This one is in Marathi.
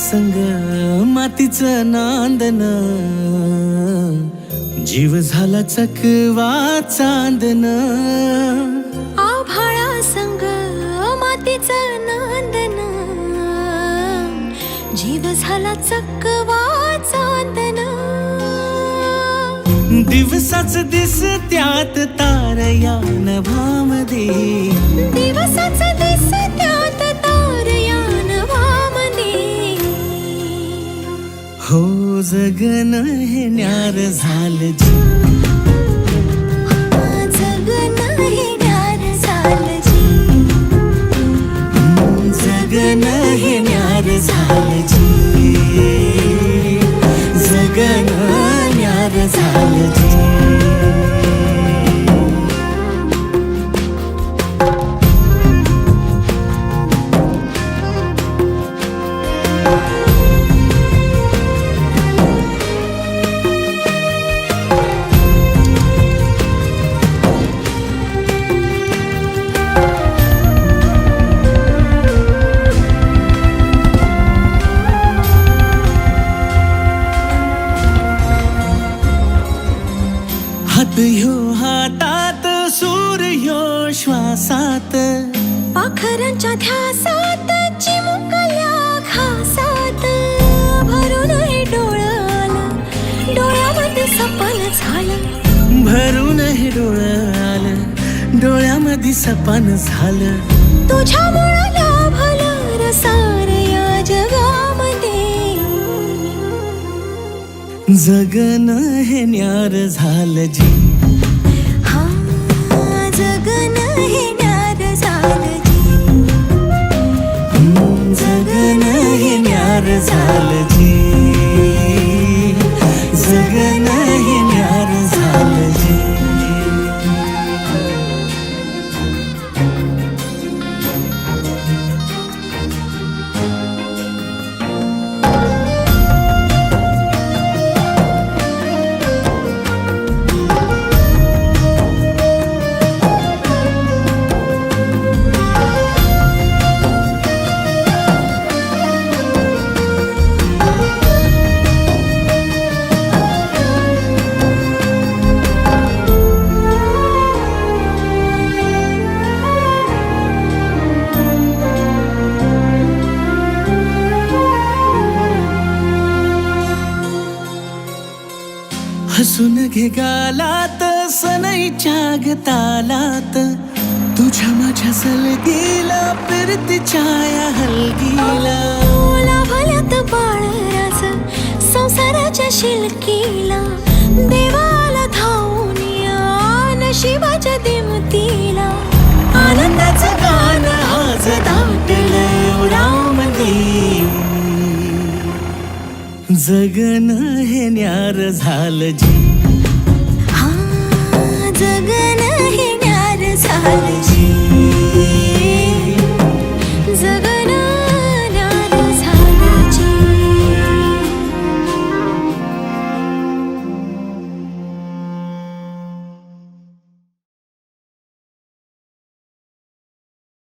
संग मातीचं नांदन, जीव झाला चकवा चांदन. आभाळा संग मातीचं नांदन, जीव झाला चकवा चांदन. दिवसाच दिसत्यात तारया नभामध्ये, दिवसाच दिसत्यात तारया नभामध्ये. हो जगन हे न्यार झालं जी, जगन हे न्यार झालं जी. जगन हे न्यार झालं जी, जगन न्यार झालं जी. हात ह्यो हातात, सूर ह्यो श्वासात, पाखरांच्या ध्यासात, चिमुकल्या घासात. भरून हे डोळं आलं, डोळ्यामध्ये सपन झालं. भरून हे डोळं आलं, डोळ्यामध्ये सपन झालं. तुझ्यामुळं लाभलं रसार या जगामध्ये. जगन हे न्यार झालं जी, हा जगन हे न्यार झालं जी. जगन हे न्यार झालं जी, जगन हे न्यार झालं जी. हसून घे गालात, सनईच्या गतालात, तुझ्या माझ्या सलगीला, फिरतीच्या या हलगीला. लाभल्यात बाळराज संसाराच्या शिलकीला. देवाला धावून या नशिबाच्या दिमतीला. आनंदाचं गाण आज दाटलं उरामध्ये. जगन हे न्यार झालं जी, हा जगन हे न्यार झालं जी.